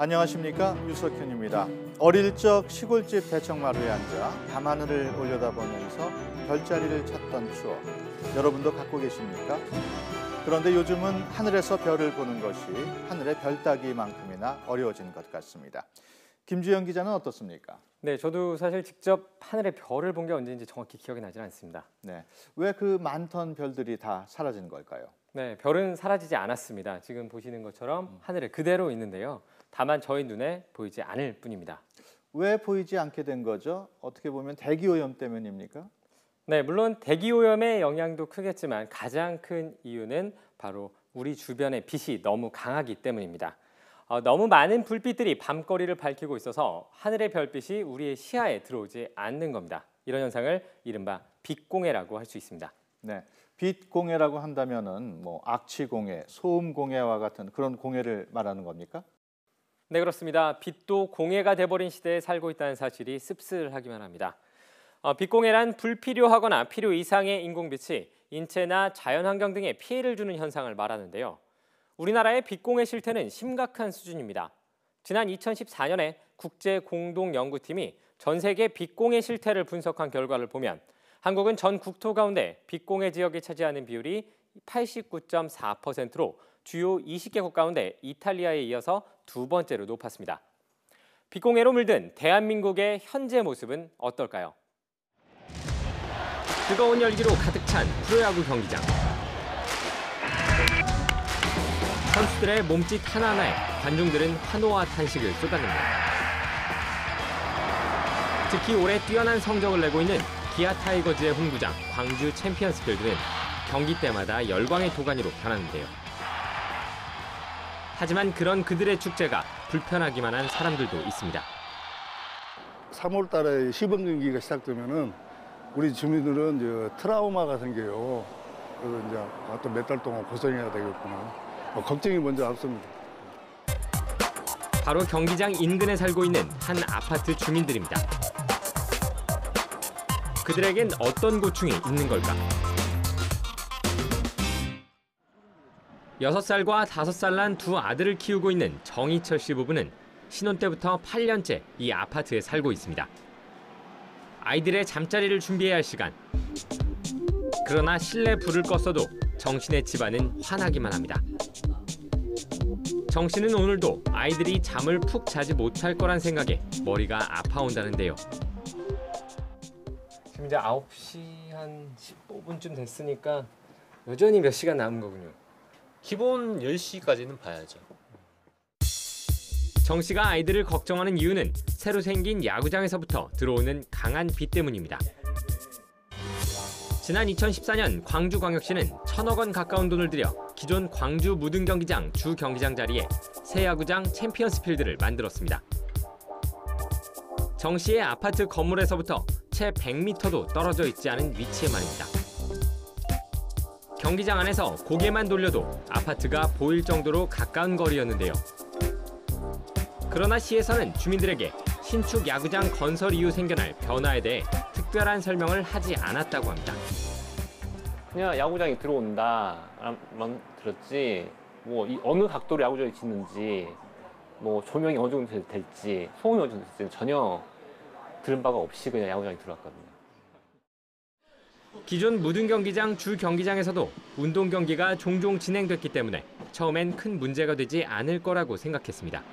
안녕하십니까, 유석현입니다. 어릴 적 시골집 대청마루에 앉아 밤하늘을 올려다보면서 별자리를 찾던 추억, 여러분도 갖고 계십니까? 그런데 요즘은 하늘에서 별을 보는 것이 하늘의 별 따기만큼이나 어려워진 것 같습니다. 김주영 기자는 어떻습니까? 네, 저도 사실 직접 하늘의 별을 본 게 언제인지 정확히 기억이 나지 않습니다. 네, 왜 그 많던 별들이 다 사라진 걸까요? 네, 별은 사라지지 않았습니다. 지금 보시는 것처럼 하늘에 그대로 있는데요. 다만 저희 눈에 보이지 않을 뿐입니다. 왜 보이지 않게 된 거죠? 어떻게 보면 대기오염 때문입니까? 네, 물론 대기오염의 영향도 크겠지만 가장 큰 이유는 바로 우리 주변의 빛이 너무 강하기 때문입니다. 너무 많은 불빛들이 밤거리를 밝히고 있어서 하늘의 별빛이 우리의 시야에 들어오지 않는 겁니다. 이런 현상을 이른바 빛공해라고 할 수 있습니다. 네, 빛공해라고 한다면은 악취공해, 소음공해와 같은 그런 공해를 말하는 겁니까? 네, 그렇습니다. 빛도 공해가 돼버린 시대에 살고 있다는 사실이 씁쓸하기만 합니다. 빛공해란 불필요하거나 필요 이상의 인공빛이 인체나 자연환경 등에 피해를 주는 현상을 말하는데요. 우리나라의 빛공해 실태는 심각한 수준입니다. 지난 2014년에 국제공동연구팀이 전 세계 빛공해 실태를 분석한 결과를 보면 한국은 전 국토 가운데 빛공해 지역이 차지하는 비율이 89.4%로 주요 20개국 가운데 이탈리아에 이어서 두 번째로 높았습니다. 빛공해로 물든 대한민국의 현재 모습은 어떨까요? 뜨거운 열기로 가득 찬 프로야구 경기장. 선수들의 몸짓 하나하나에 관중들은 환호와 탄식을 쏟아냅니다. 특히 올해 뛰어난 성적을 내고 있는 기아 타이거즈의 홈구장 광주 챔피언스 필드는 경기 때마다 열광의 도가니로 변하는데요. 하지만 그런 그들의 축제가 불편하기만 한 사람들도 있습니다. 3월 달에 시범 경기가 시작되면은 우리 주민들은 이제 트라우마가 생겨요. 그래서 이제 또 몇 달 동안 고생해야 되겠구나. 걱정이 먼저 앞섭니다. 바로 경기장 인근에 살고 있는 한 아파트 주민들입니다. 그들에겐 어떤 고충이 있는 걸까? 6살과 5살 난 두 아들을 키우고 있는 정희철 씨 부부는 신혼 때부터 8년째 이 아파트에 살고 있습니다. 아이들의 잠자리를 준비해야 할 시간. 그러나 실내 불을 껐어도 정신의 집안은 환하기만 합니다. 정 씨는 오늘도 아이들이 잠을 푹 자지 못할 거란 생각에 머리가 아파온다는데요. 지금 이제 9시 한 15분쯤 됐으니까 여전히 몇 시간 남은 거군요. 기본 10시까지는 봐야죠. 정 씨가 아이들을 걱정하는 이유는 새로 생긴 야구장에서부터 들어오는 강한 빛 때문입니다. 지난 2014년 광주광역시는 1,000억 원 가까운 돈을 들여 기존 광주 무등경기장 주 경기장 자리에 새 야구장 챔피언스 필드를 만들었습니다. 정 씨의 아파트 건물에서부터 채 100m도 떨어져 있지 않은 위치에 말입니다. 경기장 안에서 고개만 돌려도 아파트가 보일 정도로 가까운 거리였는데요. 그러나 시에서는 주민들에게 신축 야구장 건설 이후 생겨날 변화에 대해 특별한 설명을 하지 않았다고 합니다. 그냥 야구장이 들어온다만 들었지, 어느 각도로 야구장이 짓는지, 조명이 어느 정도 될지, 소음이 어느 정도 될지 전혀 들은 바가 없이 그냥 야구장이 들어왔거든요. 기존 무등경기장 주 경기장에서도 운동 경기가 종종 진행됐기 때문에 처음엔 큰 문제가 되지 않을 거라고 생각했습니다.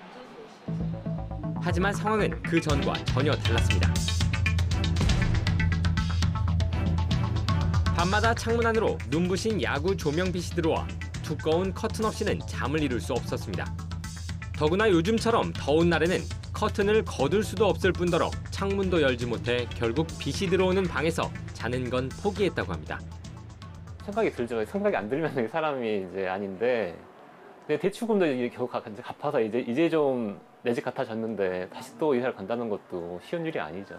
하지만 상황은 그 전과 전혀 달랐습니다. 밤마다 창문 안으로 눈부신 야구 조명빛이 들어와 두꺼운 커튼 없이는 잠을 이룰 수 없었습니다. 더구나 요즘처럼 더운 날에는 커튼을 거둘 수도 없을 뿐더러 창문도 열지 못해 결국 빛이 들어오는 방에서 자는 건 포기했다고 합니다. 생각이 들죠. 생각이 안 들면 사람이 이제 아닌데, 근데 대출금도 이제 겨우 갚아서 이제 좀 내 집 같아졌는데 다시 또 이사를 간다는 것도 쉬운 일이 아니죠.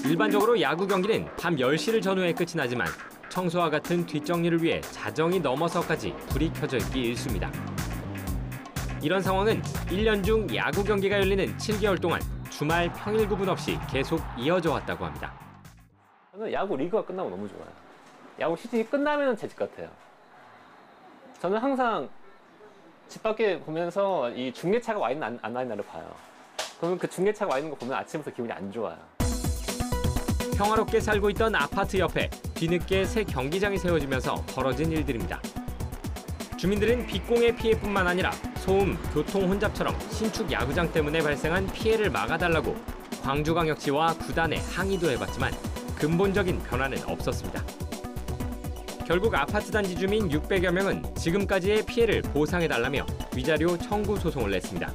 일반적으로 야구 경기는 밤 10시를 전후에 끝이 나지만 청소와 같은 뒷정리를 위해 자정이 넘어서까지 불이 켜져 있기 일쑤입니다. 이런 상황은 1년 중 야구 경기가 열리는 7개월 동안 주말 평일 구분 없이 계속 이어져 왔다고 합니다. 저는 야구 리그가 끝나면 너무 좋아요. 야구 시즌이 끝나면 제 집 같아요. 저는 항상 집 밖에 보면서 이 중계차가 와 있는 안 와 있나를 봐요. 그러면 그 중계차가 와 있는 거 보면 아침부터 기분이 안 좋아요. 평화롭게 살고 있던 아파트 옆에 뒤늦게 새 경기장이 세워지면서 벌어진 일들입니다. 주민들은 빗공해 피해뿐만 아니라 소음, 교통 혼잡처럼 신축 야구장 때문에 발생한 피해를 막아달라고 광주광역시와 구단에 항의도 해봤지만 근본적인 변화는 없었습니다. 결국 아파트 단지 주민 600여 명은 지금까지의 피해를 보상해달라며 위자료 청구 소송을 냈습니다.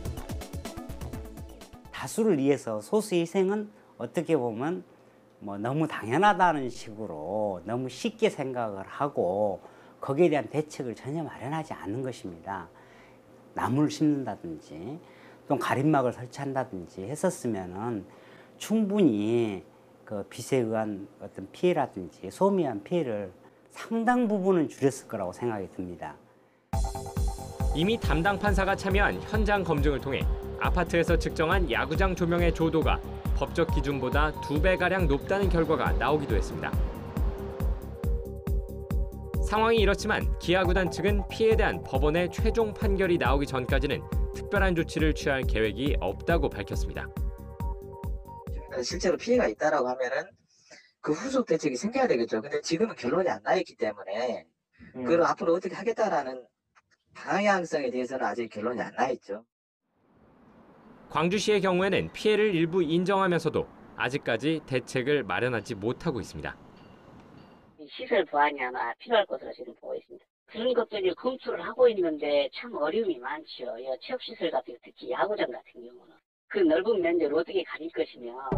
다수를 위해서 소수 희생은 어떻게 보면 너무 당연하다는 식으로 너무 쉽게 생각을 하고 거기에 대한 대책을 전혀 마련하지 않는 것입니다. 나무를 심는다든지 또 가림막을 설치한다든지 했었으면은 충분히 그 빛에 의한 어떤 피해라든지 소음에 의한 피해를 상당 부분은 줄였을 거라고 생각이 듭니다. 이미 담당 판사가 참여한 현장 검증을 통해 아파트에서 측정한 야구장 조명의 조도가 법적 기준보다 2배가량 높다는 결과가 나오기도 했습니다. 상황이 이렇지만 기아구단 측은 피해에 대한 법원의 최종 판결이 나오기 전까지는 특별한 조치를 취할 계획이 없다고 밝혔습니다. 실제로 피해가 있다라고 하면은 그 후속 대책이 생겨야 되겠죠. 근데 지금은 결론이 안 나 있기 때문에 그걸 앞으로 어떻게 하겠다라는 방향성에 대해서는 아직 결론이 안 나 있죠. 광주시의 경우에는 피해를 일부 인정하면서도 아직까지 대책을 마련하지 못하고 있습니다. 시설 보완이 아마 필요할 것으로 지금 보고 있습니다. 그런 것들이 검토를 하고 있는데 참 어려움이 많죠. 체육시설 같은 거, 특히 야구장 같은 경우는. 그 넓은 면적을 어떻게 가릴 것이며.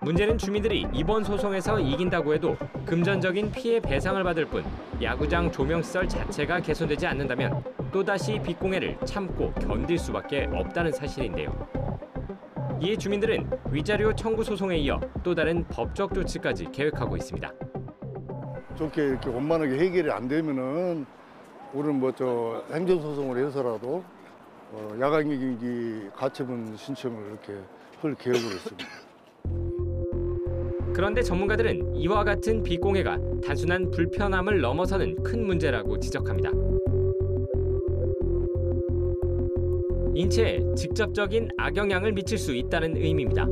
문제는 주민들이 이번 소송에서 이긴다고 해도 금전적인 피해 배상을 받을 뿐 야구장 조명시설 자체가 개선되지 않는다면 또다시 빗공해를 참고 견딜 수밖에 없다는 사실인데요. 이에 주민들은 위자료 청구 소송에 이어 또 다른 법적 조치까지 계획하고 있습니다. 좋게 이렇게 원만하게 해결이 안 되면은 우리는 행정소송을 해서라도 야간경기 가처분 신청을 이렇게 할 계획으로 있습니다. 그런데 전문가들은 이와 같은 빗공해가 단순한 불편함을 넘어서는 큰 문제라고 지적합니다. 인체에 직접적인 악영향을 미칠 수 있다는 의미입니다.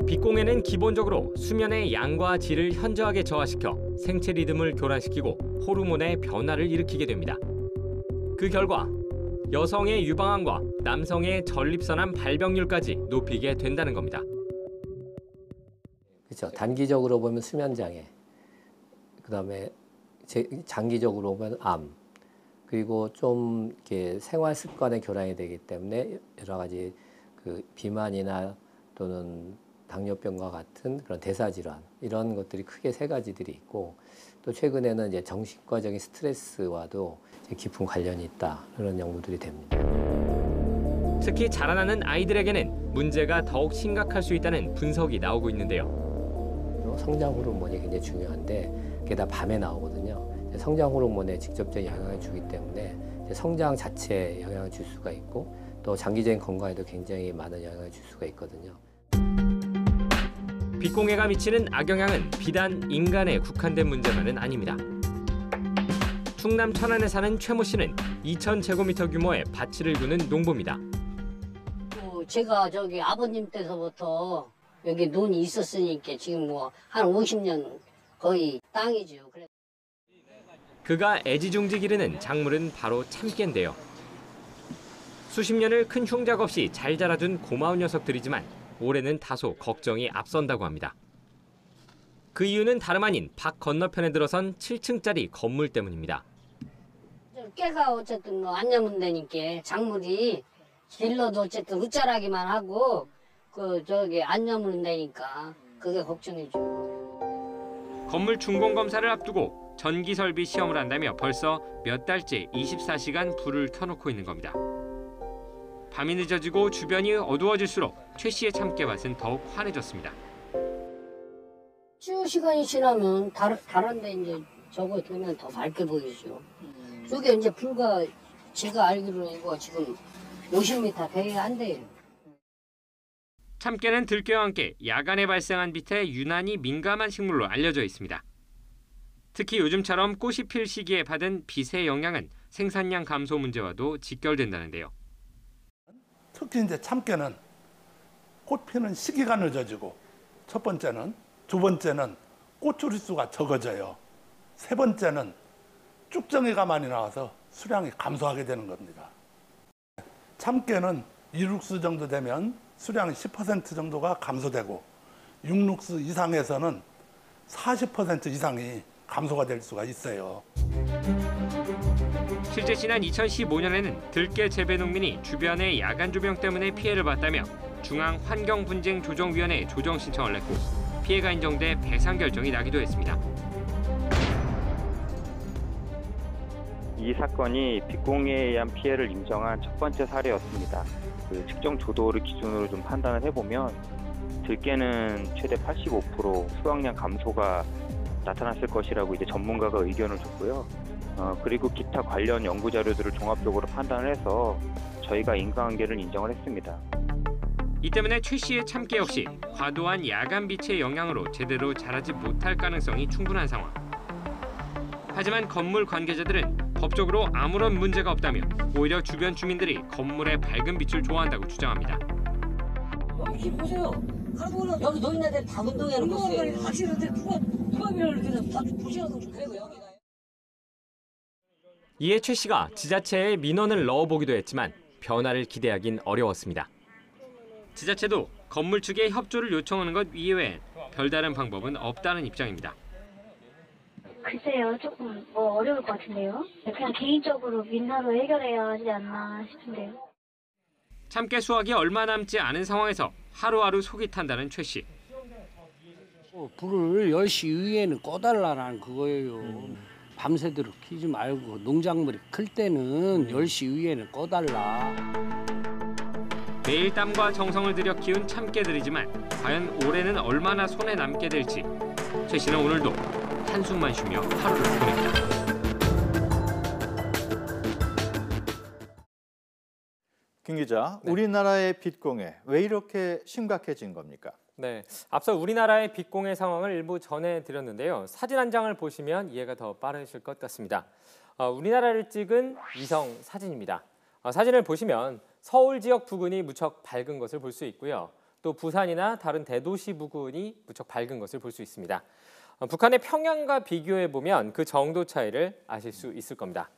빗공해는 기본적으로 수면의 양과 질을 현저하게 저하시켜 생체 리듬을 교란시키고 호르몬의 변화를 일으키게 됩니다. 그 결과 여성의 유방암과 남성의 전립선암 발병률까지 높이게 된다는 겁니다. 그렇죠. 단기적으로 보면 수면 장애, 그다음에 장기적으로 보면 암, 그리고 좀 이렇게 생활 습관의 교란이 되기 때문에 여러 가지 그 비만이나 또는 당뇨병과 같은 그런 대사 질환 이런 것들이 크게 세 가지들이 있고 또 최근에는 이제 정신과적인 스트레스와도 깊은 관련이 있다 이런 연구들이 됩니다. 특히 자라나는 아이들에게는 문제가 더욱 심각할 수 있다는 분석이 나오고 있는데요. 성장 호르몬이 굉장히 중요한데 그게 다 밤에 나오거든요. 성장 호르몬에 직접적인 영향을 주기 때문에 성장 자체에 영향을 줄 수가 있고 또 장기적인 건강에도 굉장히 많은 영향을 줄 수가 있거든요. 빗공해가 미치는 악영향은 비단 인간에 국한된 문제만은 아닙니다. 충남 천안에 사는 최모 씨는 2,000제곱미터 규모의 밭을 일구는 농부입니다. 제가 아버님 때서부터 여기 논이 있었으니까 지금 한 50년 거의 땅이죠. 그가 애지중지 기르는 작물은 바로 참깨인데요. 수십 년을 큰 흉작 없이 잘 자라준 고마운 녀석들이지만 올해는 다소 걱정이 앞선다고 합니다. 그 이유는 다름 아닌 밭 건너편에 들어선 7층짜리 건물 때문입니다. 깨가 어쨌든 안 념은 되니까 작물이 길러도 어쨌든 웃자라기만 하고 안 념은 되니까 그게 걱정이죠. 건물 준공 검사를 앞두고 전기 설비 시험을 한다며 벌써 몇 달째 24시간 불을 켜놓고 있는 겁니다. 밤이 늦어지고 주변이 어두워질수록 최 씨의 참깨밭은 더욱 환해졌습니다. 시간이 지나면 다른데 이제 저거 되면 더 밝게 보이죠. 저게 이제 불과 제가 알기로는 이거 지금 50m 돼야 한대요. 참깨는 들깨와 함께 야간에 발생한 빛에 유난히 민감한 식물로 알려져 있습니다. 특히 요즘처럼 꽃이 필 시기에 받은 빛의 영향은 생산량 감소 문제와도 직결된다는데요. 특히 이제 참깨는 꽃 피는 시기가 늦어지고, 첫 번째는, 두 번째는 꽃 조리수가 적어져요. 세 번째는 쭉정이가 많이 나와서 수량이 감소하게 되는 겁니다. 참깨는 2룩스 정도 되면 수량이 10% 정도가 감소되고, 6룩스 이상에서는 40% 이상이 감소가 될 수가 있어요. 실제 지난 2015년에는 들깨 재배 농민이 주변의 야간 조명 때문에 피해를 봤다며 중앙환경분쟁조정위원회에 조정 신청을 냈고 피해가 인정돼 배상 결정이 나기도 했습니다. 이 사건이 빛공해에 의한 피해를 인정한 첫 번째 사례였습니다. 그 측정 조도를 기준으로 좀 판단을 해보면 들깨는 최대 85% 수확량 감소가 나타났을 것이라고 이제 전문가가 의견을 줬고요. 그리고 기타 관련 연구 자료들을 종합적으로 판단을 해서 저희가 인과관계를 인정을 했습니다. 이 때문에 최 씨의 참깨 역시 과도한 야간 빛의 영향으로 제대로 자라지 못할 가능성이 충분한 상황. 하지만 건물 관계자들은 법적으로 아무런 문제가 없다며 오히려 주변 주민들이 건물의 밝은 빛을 좋아한다고 주장합니다. 여기 보세요. 여기 노인네들 다 운동해놓고 있어요. 확실한데 누가 이렇게 다 부시어서 그래도 여기가. 이에 최 씨가 지자체에 민원을 넣어보기도 했지만 변화를 기대하긴 어려웠습니다. 지자체도 건물 측에 협조를 요청하는 것 이외엔 별다른 방법은 없다는 입장입니다. 글쎄요, 조금 어려울 것 같은데요. 그냥 개인적으로 민사로 해결해야 하지 않나 싶은데요. 참깨 수확이 얼마 남지 않은 상황에서 하루하루 속이 탄다는 최 씨. 불을 10시 이후에는 꺼달라는 그거예요. 밤새도록 켜지 말고 농작물이 클 때는 10시 이후에는 꺼달라. 매일 땀과 정성을 들여 키운 참깨들이지만 과연 올해는 얼마나 손에 남게 될지 최 씨는 오늘도 한숨만 쉬며 하루를 보냅니다. 김 기자, 우리나라의 빛공해 왜 이렇게 심각해진 겁니까? 네, 앞서 우리나라의 빛공해 상황을 일부 전해드렸는데요. 사진 한 장을 보시면 이해가 더 빠르실 것 같습니다. 우리나라를 찍은 위성 사진입니다. 사진을 보시면 서울 지역 부근이 무척 밝은 것을 볼 수 있고요. 또 부산이나 다른 대도시 부근이 무척 밝은 것을 볼 수 있습니다. 북한의 평양과 비교해보면 그 정도 차이를 아실 수 있을 겁니다.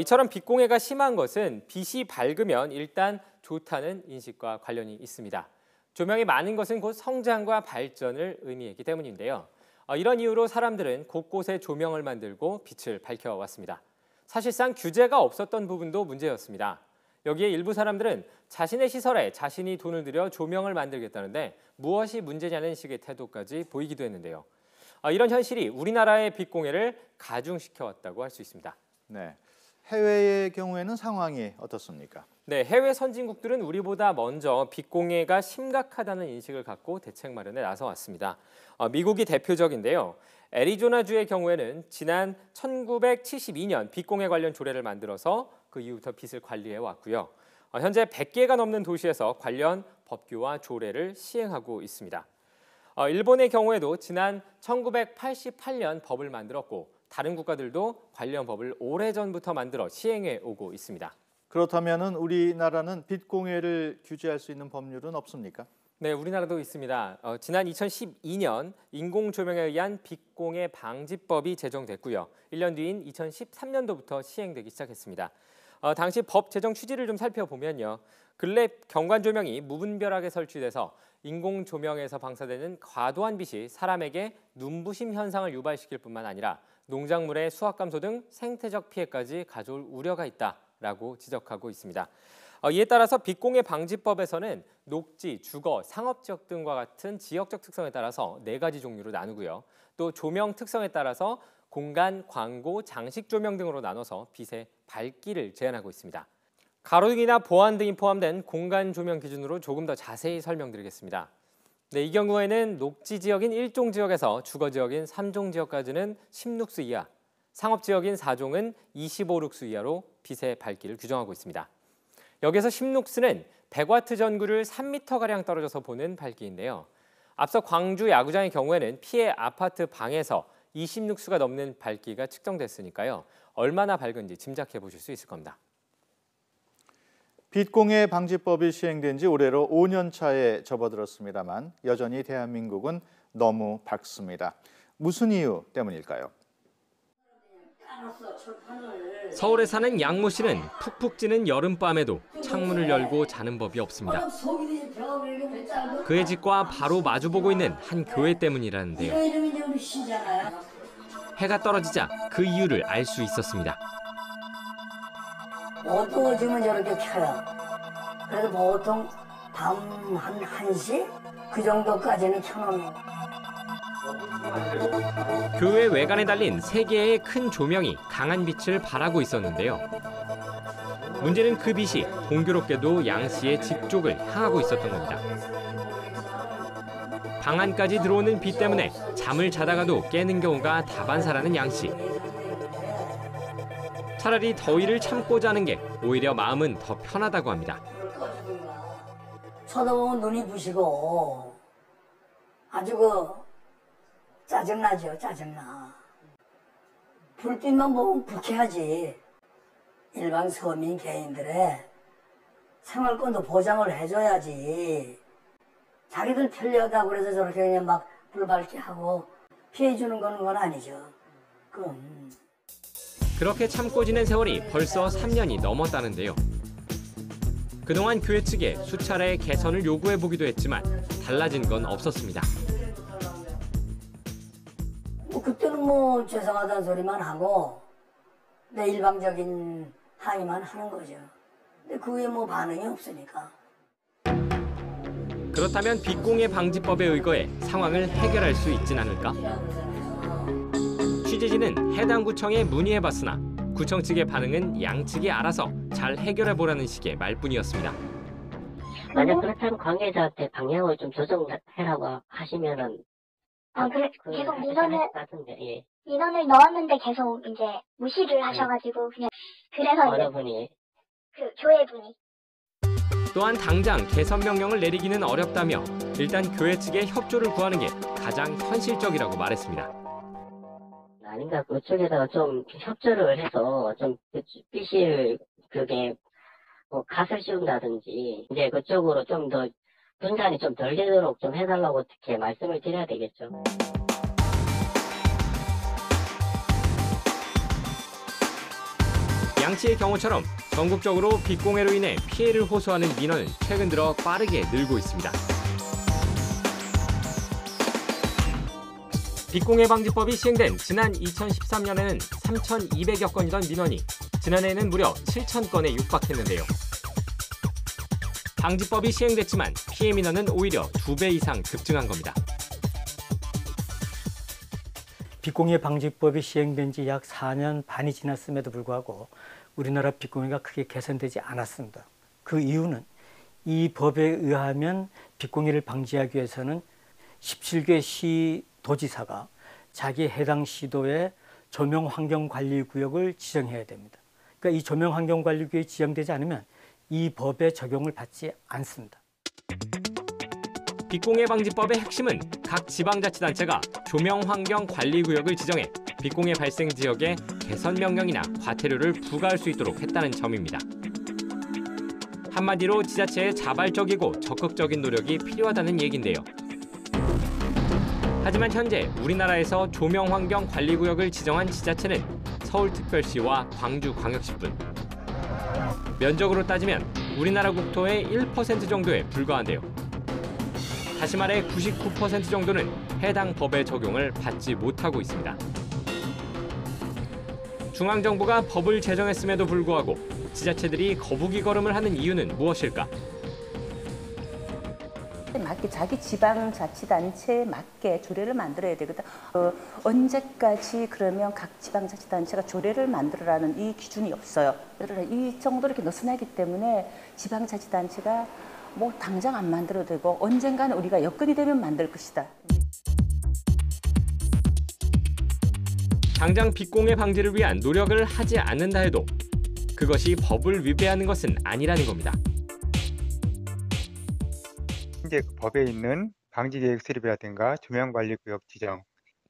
이처럼 빛공해가 심한 것은 빛이 밝으면 일단 좋다는 인식과 관련이 있습니다. 조명이 많은 것은 곧 성장과 발전을 의미하기 때문인데요. 이런 이유로 사람들은 곳곳에 조명을 만들고 빛을 밝혀왔습니다. 사실상 규제가 없었던 부분도 문제였습니다. 여기에 일부 사람들은 자신의 시설에 자신이 돈을 들여 조명을 만들겠다는데 무엇이 문제냐는 식의 태도까지 보이기도 했는데요. 이런 현실이 우리나라의 빛공해를 가중시켜왔다고 할 수 있습니다. 네, 해외의 경우에는 상황이 어떻습니까? 네, 해외 선진국들은 우리보다 먼저 빛공해가 심각하다는 인식을 갖고 대책 마련에 나서왔습니다. 미국이 대표적인데요. 애리조나주의 경우에는 지난 1972년 빛공해 관련 조례를 만들어서 그 이후부터 빛을 관리해 왔고요. 현재 100개가 넘는 도시에서 관련 법규와 조례를 시행하고 있습니다. 일본의 경우에도 지난 1988년 법을 만들었고 다른 국가들도 관련 법을 오래전부터 만들어 시행해 오고 있습니다. 그렇다면 우리나라는 빛공해를 규제할 수 있는 법률은 없습니까? 네, 우리나라도 있습니다. 지난 2012년 인공조명에 의한 빛공해 방지법이 제정됐고요. 1년 뒤인 2013년도부터 시행되기 시작했습니다. 당시 법 제정 취지를 좀 살펴보면요. 근래 경관조명이 무분별하게 설치돼서 인공조명에서 방사되는 과도한 빛이 사람에게 눈부심 현상을 유발시킬 뿐만 아니라 농작물의 수확 감소 등 생태적 피해까지 가져올 우려가 있다라고 지적하고 있습니다. 이에 따라서 빛공해 방지법에서는 녹지, 주거, 상업지역 등과 같은 지역적 특성에 따라서 4가지 종류로 나누고요. 또 조명 특성에 따라서 공간, 광고, 장식 조명 등으로 나눠서 빛의 밝기를 제한하고 있습니다. 가로등이나 보안 등이 포함된 공간 조명 기준으로 조금 더 자세히 설명드리겠습니다. 네, 이 경우에는 녹지 지역인 1종 지역에서 주거 지역인 3종 지역까지는 10룩스 이하, 상업 지역인 4종은 25룩스 이하로 빛의 밝기를 규정하고 있습니다. 여기서 10룩스는 100와트 전구를 3m가량 떨어져서 보는 밝기인데요. 앞서 광주 야구장의 경우에는 피해 아파트 방에서 20룩스가 넘는 밝기가 측정됐으니까요. 얼마나 밝은지 짐작해 보실 수 있을 겁니다. 빛공해 방지법이 시행된 지 올해로 5년 차에 접어들었습니다만 여전히 대한민국은 너무 밝습니다. 무슨 이유 때문일까요? 서울에 사는 양모 씨는 푹푹 찌는 여름밤에도 창문을 열고 자는 법이 없습니다. 그의 집과 바로 마주보고 있는 한 교회 때문이라는데요. 해가 떨어지자 그 이유를 알 수 있었습니다. 어두워지면 저렇게 켜요. 그래서 보통 밤 한 1시? 그 정도까지는 켜놓는. 교회 외관에 달린 3개의 큰 조명이 강한 빛을 발하고 있었는데요. 문제는 그 빛이 공교롭게도 양 씨의 집 쪽을 향하고 있었던 겁니다. 방 안까지 들어오는 빛 때문에 잠을 자다가도 깨는 경우가 다반사라는 양 씨. 차라리 더위를 참고 자는 게 오히려 마음은 더 편하다고 합니다. 쳐다보면 눈이 부시고 아주 짜증나죠, 짜증나. 불빛만 보면 불쾌하지. 일반 서민 개인들의 생활권도 보장을 해줘야지. 자기들 편리하다고 그래서 저렇게 그냥 막 불 밝게 하고 피해주는 건 아니죠. 그럼. 그렇게 참고 지낸 세월이 벌써 3년이 넘었다는데요. 그동안 교회 측에 수차례 개선을 요구해보기도 했지만 달라진 건 없었습니다. 그때는 죄송하다는 소리만 하고 내 일방적인 항의만 하는 거죠. 근데 그 후에 반응이 없으니까. 그렇다면 빛공해 방지법에 의거해 상황을 해결할 수 있진 않을까? 취재진은 해당 구청에 문의해봤으나 구청 측의 반응은 양측이 알아서 잘 해결해보라는 식의 말뿐이었습니다. 만약 그렇다면 관계자한테 방향을 좀 조정해라고 하시면은 그래 계속 민원을 예. 민원을 넣었는데 계속 이제 무시를 하셔가지고 그냥 그래서 어느 이제 분이 그 교회분이 또한 당장 개선 명령을 내리기는 어렵다며 일단 교회 측의 협조를 구하는 게 가장 현실적이라고 말했습니다. 아닌가 그쪽에다가 좀 협조를 해서 좀 빛을 그게 갓을 씌운다든지 이제 그쪽으로 좀 더 분산이 좀 덜 되도록 좀 해달라고 어떻게 말씀을 드려야 되겠죠. 양 씨의 경우처럼 전국적으로 빛공해로 인해 피해를 호소하는 민원은 최근 들어 빠르게 늘고 있습니다. 빛공해 방지법이 시행된 지난 2013년에는 3,200여 건이던 민원이 지난해에는 무려 7,000건에 육박했는데요. 방지법이 시행됐지만 피해 민원은 오히려 2배 이상 급증한 겁니다. 빛공해 방지법이 시행된 지 약 4년 반이 지났음에도 불구하고 우리나라 빛공해가 크게 개선되지 않았습니다. 그 이유는 이 법에 의하면 빛공해를 방지하기 위해서는 17개 시 도지사가 자기 해당 시도에 조명환경관리구역을 지정해야 됩니다. 그러니까 이 조명환경관리구역이 지정되지 않으면 이 법의 적용을 받지 않습니다. 빛공해 방지법의 핵심은 각 지방자치단체가 조명환경관리구역을 지정해 빛공해 발생 지역에 개선 명령이나 과태료를 부과할 수 있도록 했다는 점입니다. 한마디로 지자체의 자발적이고 적극적인 노력이 필요하다는 얘긴데요. 하지만 현재 우리나라에서 조명환경관리구역을 지정한 지자체는 서울특별시와 광주광역시뿐. 면적으로 따지면 우리나라 국토의 1% 정도에 불과한데요. 다시 말해 99% 정도는 해당 법의 적용을 받지 못하고 있습니다. 중앙정부가 법을 제정했음에도 불구하고 지자체들이 거부기 걸음을 하는 이유는 무엇일까? 맞게 자기 지방자치단체에 맞게 조례를 만들어야 되거든. 언제까지 그러면 각 지방자치단체가 조례를 만들어라는 이 기준이 없어요. 이 정도로 이렇게 느슨하기 때문에 지방자치단체가 당장 안 만들어도 되고 언젠가는 우리가 여건이 되면 만들 것이다. 당장 빛공해 방지를 위한 노력을 하지 않는다 해도 그것이 법을 위배하는 것은 아니라는 겁니다. 현재 그 법에 있는 방지계획 수립이라든가 조명관리구역 지정,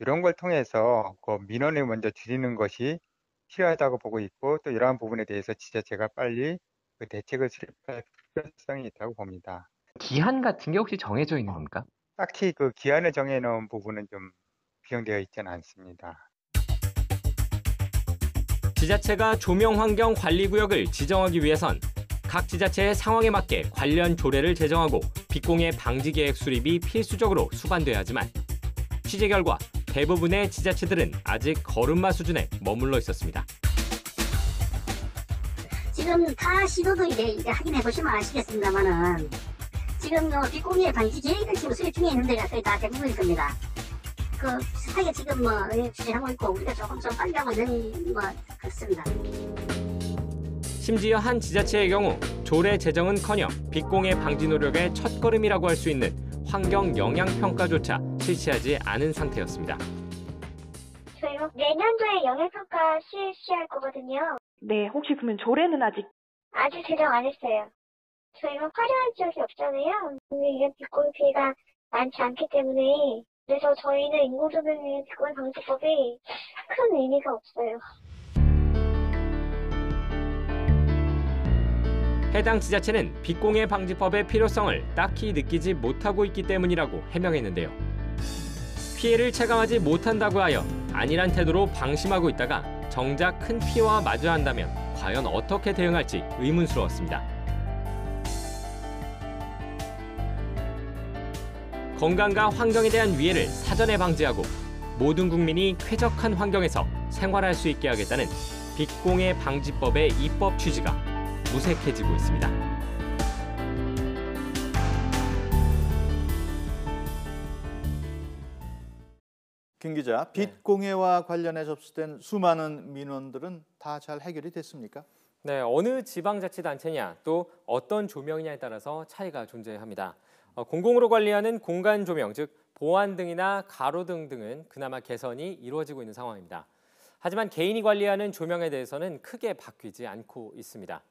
이런 걸 통해서 그 민원을 먼저 줄이는 것이 필요하다고 보고 있고 또 이러한 부분에 대해서 지자체가 빨리 그 대책을 수립할 필요성이 있다고 봅니다. 기한 같은 게 혹시 정해져 있는 겁니까? 딱히 그 기한을 정해놓은 부분은 좀 규정되어 있지는 않습니다. 지자체가 조명환경관리구역을 지정하기 위해선 각 지자체의 상황에 맞게 관련 조례를 제정하고 빛공해 방지 계획 수립이 필수적으로 수반돼야 하지만 취재 결과 대부분의 지자체들은 아직 걸음마 수준에 머물러 있었습니다. 지금 타 시도도 이제 확인해 보시면 아시겠습니다만은 지금 빛공해 방지 계획을 지금 수립 중에 있는 데가 거의 다 대부분일 겁니다. 그 비슷하게 지금 추진하고 있고 우리가 조금 좀 빨리 하고 있는 그렇습니다. 심지어 한 지자체의 경우 조례 제정은커녕 빛공해 방지 노력의 첫걸음이라고 할 수 있는 환경 영향 평가조차 실시하지 않은 상태였습니다. 저희가 내년도에 영향평가 실시할 거거든요. 네, 혹시 그러면 조례는 아직 제정 안 했어요. 저희가 화려한 지역이 없잖아요. 이게 빛공해 피해가 많지 않기 때문에 그래서 저희는 인공조명의 빛공해 방지법이 큰 의미가 없어요. 해당 지자체는 빛공해 방지법의 필요성을 딱히 느끼지 못하고 있기 때문이라고 해명했는데요. 피해를 체감하지 못한다고 하여 안일한 태도로 방심하고 있다가 정작 큰 피해와 마주야 한다면 과연 어떻게 대응할지 의문스러웠습니다. 건강과 환경에 대한 위해를 사전에 방지하고 모든 국민이 쾌적한 환경에서 생활할 수 있게 하겠다는 빛공해 방지법의 입법 취지가 무색해지고 있습니다. 김 기자, 빛공해와 관련해 접수된 수많은 민원들은 다 잘 해결이 됐습니까? 네, 어느 지방자치단체냐 또 어떤 조명이냐에 따라서 차이가 존재합니다. 공공으로 관리하는 공간 조명, 즉 보안 등이나 가로등 등은 그나마 개선이 이루어지고 있는 상황입니다. 하지만 개인이 관리하는 조명에 대해서는 크게 바뀌지 않고 있습니다.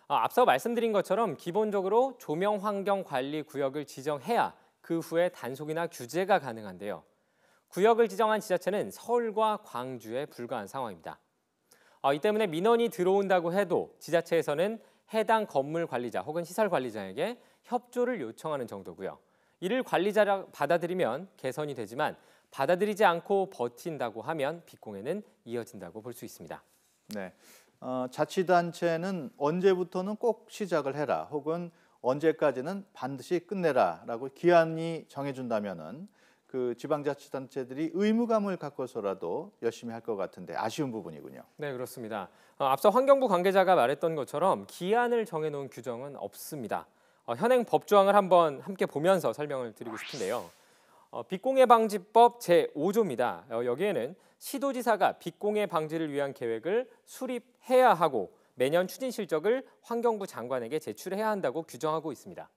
앞서 말씀드린 것처럼 기본적으로 조명 환경 관리 구역을 지정해야 그 후에 단속이나 규제가 가능한데요. 구역을 지정한 지자체는 서울과 광주에 불과한 상황입니다. 이 때문에 민원이 들어온다고 해도 지자체에서는 해당 건물 관리자 혹은 시설 관리자에게 협조를 요청하는 정도고요. 이를 관리자가 받아들이면 개선이 되지만 받아들이지 않고 버틴다고 하면 빛공해는 이어진다고 볼 수 있습니다. 네, 자치단체는 언제부터는 꼭 시작을 해라 혹은 언제까지는 반드시 끝내라라고 기한이 정해준다면은 그 지방자치단체들이 의무감을 갖고서라도 열심히 할 것 같은데 아쉬운 부분이군요. 네, 그렇습니다. 앞서 환경부 관계자가 말했던 것처럼 기한을 정해놓은 규정은 없습니다. 현행 법조항을 한번 함께 보면서 설명을 드리고 싶은데요. 빛공해 방지법 제5조입니다. 여기에는 시도지사가 빛공해 방지를 위한 계획을 수립해야 하고 매년 추진 실적을 환경부 장관에게 제출해야 한다고 규정하고 있습니다.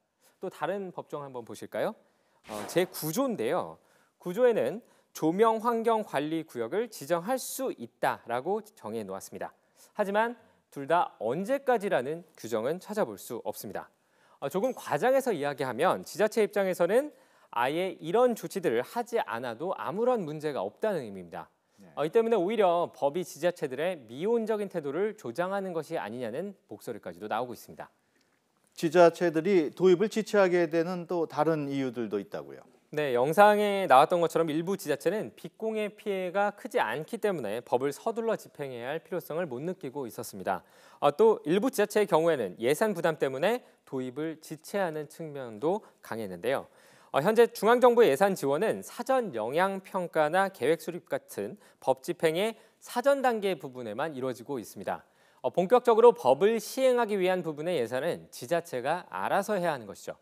또 다른 법조항 한번 보실까요? 제9조인데요. 9조에는 조명 환경 관리 구역을 지정할 수 있다라고 정해 놓았습니다. 하지만 둘 다 언제까지라는 규정은 찾아볼 수 없습니다. 조금 과장해서 이야기하면 지자체 입장에서는 아예 이런 조치들을 하지 않아도 아무런 문제가 없다는 의미입니다. 이 때문에 오히려 법이 지자체들의 미온적인 태도를 조장하는 것이 아니냐는 목소리까지도 나오고 있습니다. 지자체들이 도입을 지체하게 되는 또 다른 이유들도 있다고요. 네, 영상에 나왔던 것처럼 일부 지자체는 빛공해 피해가 크지 않기 때문에 법을 서둘러 집행해야 할 필요성을 못 느끼고 있었습니다. 또 일부 지자체의 경우에는 예산 부담 때문에 도입을 지체하는 측면도 강했는데요. 현재 중앙정부의 예산 지원은 사전 영향평가나 계획 수립 같은 법 집행의 사전 단계 부분에만 이루어지고 있습니다. 본격적으로 법을 시행하기 위한 부분의 예산은 지자체가 알아서 해야 하는 것이죠.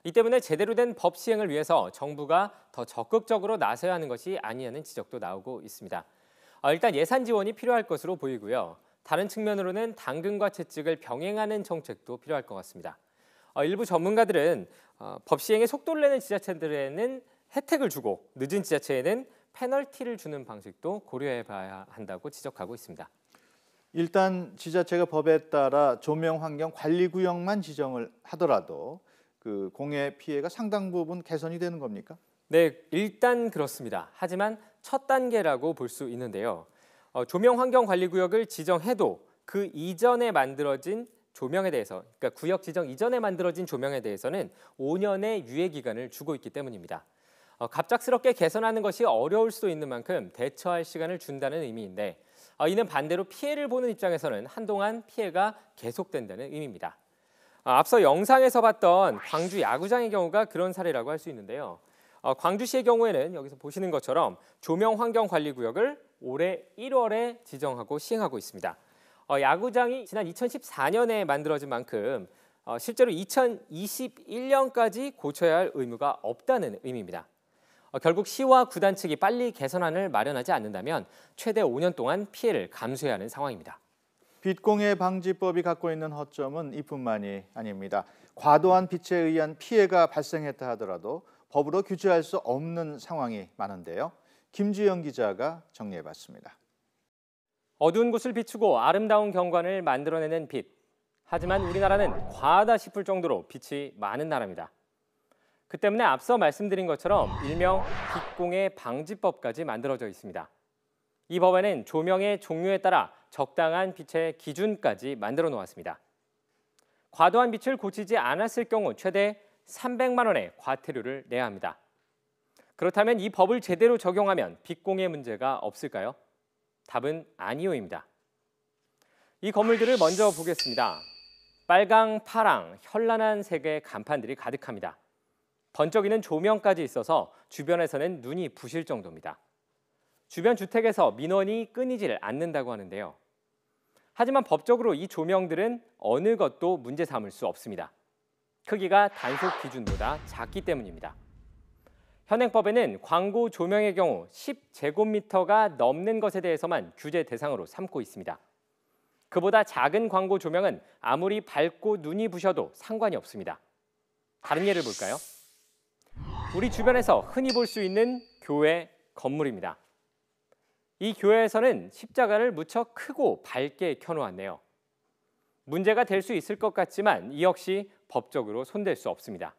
이 때문에 제대로 된 법 시행을 위해서 정부가 더 적극적으로 나서야 하는 것이 아니냐는 지적도 나오고 있습니다. 일단 예산 지원이 필요할 것으로 보이고요. 다른 측면으로는 당근과 채찍을 병행하는 정책도 필요할 것 같습니다. 일부 전문가들은 법 시행에 속도를 내는 지자체들에는 혜택을 주고 늦은 지자체에는 페널티를 주는 방식도 고려해봐야 한다고 지적하고 있습니다. 일단 지자체가 법에 따라 조명 환경 관리 구역만 지정을 하더라도 그 공해 피해가 상당 부분 개선이 되는 겁니까? 네, 일단 그렇습니다. 하지만 첫 단계라고 볼 수 있는데요. 조명환경관리구역을 지정해도 그 이전에 만들어진 조명에 대해서, 그러니까 구역 지정 이전에 만들어진 조명에 대해서는 5년의 유예 기간을 주고 있기 때문입니다. 갑작스럽게 개선하는 것이 어려울 수도 있는 만큼 대처할 시간을 준다는 의미인데, 이는 반대로 피해를 보는 입장에서는 한동안 피해가 계속된다는 의미입니다. 앞서 영상에서 봤던 광주 야구장의 경우가 그런 사례라고 할 수 있는데요. 광주시의 경우에는 여기서 보시는 것처럼 조명환경관리구역을 올해 1월에 지정하고 시행하고 있습니다. 야구장이 지난 2014년에 만들어진 만큼 실제로 2021년까지 고쳐야 할 의무가 없다는 의미입니다. 결국 시와 구단 측이 빨리 개선안을 마련하지 않는다면 최대 5년 동안 피해를 감수해야 하는 상황입니다. 빛공해 방지법이 갖고 있는 허점은 이뿐만이 아닙니다. 과도한 빛에 의한 피해가 발생했다 하더라도 법으로 규제할 수 없는 상황이 많은데요. 김주영 기자가 정리해봤습니다. 어두운 곳을 비추고 아름다운 경관을 만들어내는 빛. 하지만 우리나라는 과하다 싶을 정도로 빛이 많은 나라입니다. 그 때문에 앞서 말씀드린 것처럼 일명 빛공해 방지법까지 만들어져 있습니다. 이 법에는 조명의 종류에 따라 적당한 빛의 기준까지 만들어 놓았습니다. 과도한 빛을 고치지 않았을 경우 최대 300만 원의 과태료를 내야 합니다. 그렇다면 이 법을 제대로 적용하면 빛공해 문제가 없을까요? 답은 아니요입니다. 이 건물들을 먼저 보겠습니다. 빨강, 파랑, 현란한 색의 간판들이 가득합니다. 번쩍이는 조명까지 있어서 주변에서는 눈이 부실 정도입니다. 주변 주택에서 민원이 끊이질 않는다고 하는데요. 하지만 법적으로 이 조명들은 어느 것도 문제 삼을 수 없습니다. 크기가 단속 기준보다 작기 때문입니다. 현행법에는 광고 조명의 경우 10제곱미터가 넘는 것에 대해서만 규제 대상으로 삼고 있습니다. 그보다 작은 광고 조명은 아무리 밝고 눈이 부셔도 상관이 없습니다. 다른 예를 볼까요? 우리 주변에서 흔히 볼 수 있는 교회 건물입니다. 이 교회에서는 십자가를 무척 크고 밝게 켜놓았네요. 문제가 될 수 있을 것 같지만 이 역시 법적으로 손댈 수 없습니다.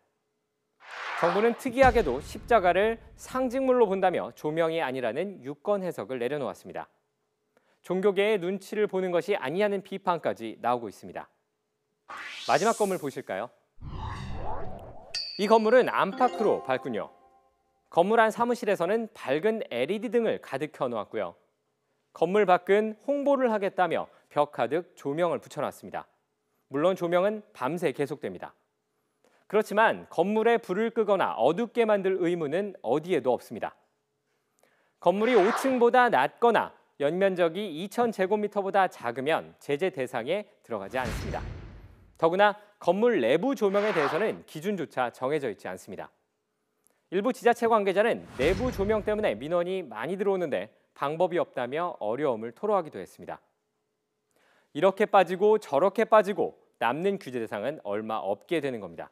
정부는 특이하게도 십자가를 상징물로 본다며 조명이 아니라는 유권 해석을 내려놓았습니다. 종교계의 눈치를 보는 것이 아니냐는 비판까지 나오고 있습니다. 마지막 건물 보실까요? 이 건물은 안팎으로 밝군요. 건물 안 사무실에서는 밝은 LED 등을 가득 켜놓았고요. 건물 밖은 홍보를 하겠다며 벽 가득 조명을 붙여놨습니다. 물론 조명은 밤새 계속됩니다. 그렇지만 건물에 불을 끄거나 어둡게 만들 의무는 어디에도 없습니다. 건물이 5층보다 낮거나 연면적이 2,000제곱미터보다 작으면 제재 대상에 들어가지 않습니다. 더구나 건물 내부 조명에 대해서는 기준조차 정해져 있지 않습니다. 일부 지자체 관계자는 내부 조명 때문에 민원이 많이 들어오는데 방법이 없다며 어려움을 토로하기도 했습니다. 이렇게 빠지고 저렇게 빠지고 남는 규제 대상은 얼마 없게 되는 겁니다.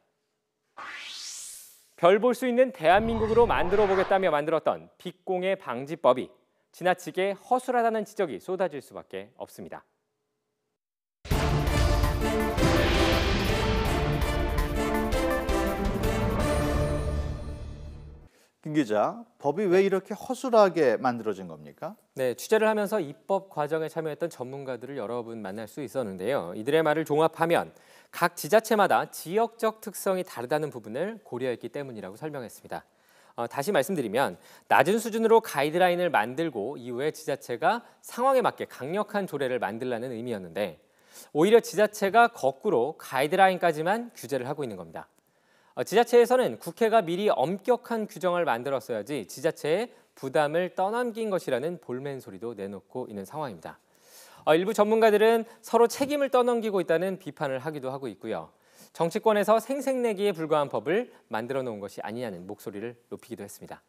별 볼 수 있는 대한민국으로 만들어 보겠다며 만들었던 빛공해 방지법이 지나치게 허술하다는 지적이 쏟아질 수밖에 없습니다. 김 기자, 법이 왜 이렇게 허술하게 만들어진 겁니까? 네, 취재를 하면서 입법 과정에 참여했던 전문가들을 여러 분 만날 수 있었는데요. 이들의 말을 종합하면 각 지자체마다 지역적 특성이 다르다는 부분을 고려했기 때문이라고 설명했습니다. 다시 말씀드리면 낮은 수준으로 가이드라인을 만들고 이후에 지자체가 상황에 맞게 강력한 조례를 만들라는 의미였는데 오히려 지자체가 거꾸로 가이드라인까지만 규제를 하고 있는 겁니다. 지자체에서는 국회가 미리 엄격한 규정을 만들었어야지 지자체의 부담을 떠넘긴 것이라는 볼멘 소리도 내놓고 있는 상황입니다. 일부 전문가들은 서로 책임을 떠넘기고 있다는 비판을 하기도 하고 있고요. 정치권에서 생색내기에 불과한 법을 만들어 놓은 것이 아니냐는 목소리를 높이기도 했습니다.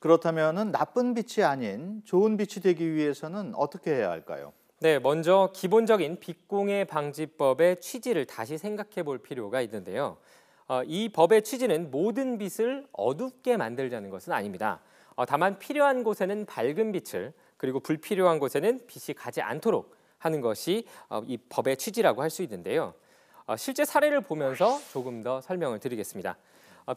그렇다면 나쁜 빛이 아닌 좋은 빛이 되기 위해서는 어떻게 해야 할까요? 네, 먼저 기본적인 빛공해 방지법의 취지를 다시 생각해 볼 필요가 있는데요. 이 법의 취지는 모든 빛을 어둡게 만들자는 것은 아닙니다. 다만 필요한 곳에는 밝은 빛을 그리고 불필요한 곳에는 빛이 가지 않도록 하는 것이 이 법의 취지라고 할 수 있는데요. 실제 사례를 보면서 조금 더 설명을 드리겠습니다.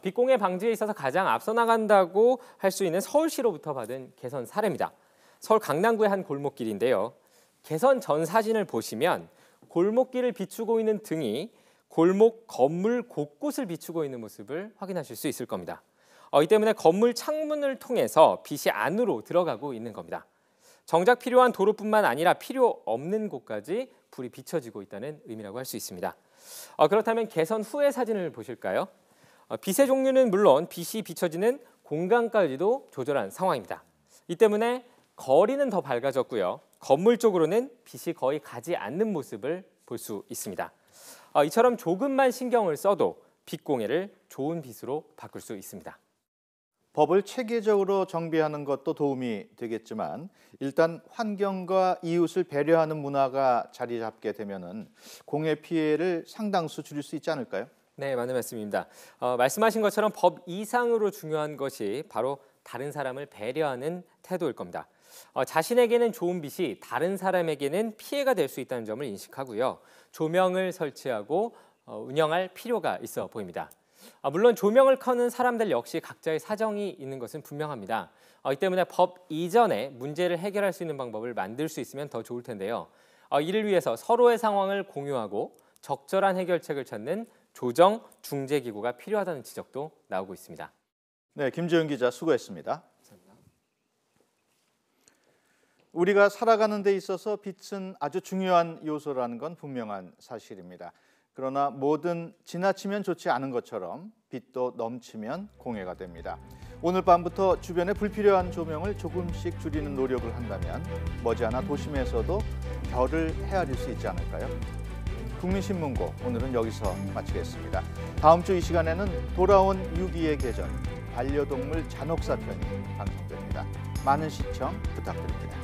빛공해 방지에 있어서 가장 앞서 나간다고 할 수 있는 서울시로부터 받은 개선 사례입니다. 서울 강남구의 한 골목길인데요. 개선 전 사진을 보시면 골목길을 비추고 있는 등이 골목 건물 곳곳을 비추고 있는 모습을 확인하실 수 있을 겁니다. 이 때문에 건물 창문을 통해서 빛이 안으로 들어가고 있는 겁니다. 정작 필요한 도로뿐만 아니라 필요 없는 곳까지 불이 비춰지고 있다는 의미라고 할 수 있습니다. 그렇다면 개선 후의 사진을 보실까요? 빛의 종류는 물론 빛이 비춰지는 공간까지도 조절한 상황입니다. 이 때문에 거리는 더 밝아졌고요. 건물 쪽으로는 빛이 거의 가지 않는 모습을 볼 수 있습니다. 이처럼 조금만 신경을 써도 빛공해를 좋은 빛으로 바꿀 수 있습니다. 법을 체계적으로 정비하는 것도 도움이 되겠지만 일단 환경과 이웃을 배려하는 문화가 자리 잡게 되면은 공해 피해를 상당수 줄일 수 있지 않을까요? 네, 맞는 말씀입니다. 말씀하신 것처럼 법 이상으로 중요한 것이 바로 다른 사람을 배려하는 태도일 겁니다. 자신에게는 좋은 빛이 다른 사람에게는 피해가 될 수 있다는 점을 인식하고요. 조명을 설치하고 운영할 필요가 있어 보입니다. 물론 조명을 켜는 사람들 역시 각자의 사정이 있는 것은 분명합니다. 이 때문에 법 이전에 문제를 해결할 수 있는 방법을 만들 수 있으면 더 좋을 텐데요. 이를 위해서 서로의 상황을 공유하고 적절한 해결책을 찾는 조정 중재 기구가 필요하다는 지적도 나오고 있습니다. 네, 김지은 기자 수고했습니다. 우리가 살아가는 데 있어서 빛은 아주 중요한 요소라는 건 분명한 사실입니다. 그러나 뭐든 지나치면 좋지 않은 것처럼 빛도 넘치면 공해가 됩니다. 오늘 밤부터 주변에 불필요한 조명을 조금씩 줄이는 노력을 한다면 머지않아 도심에서도 별을 헤아릴 수 있지 않을까요? 국민신문고 오늘은 여기서 마치겠습니다. 다음 주 이 시간에는 돌아온 유기의 계절, 반려동물 잔혹사 편이 방송됩니다. 많은 시청 부탁드립니다.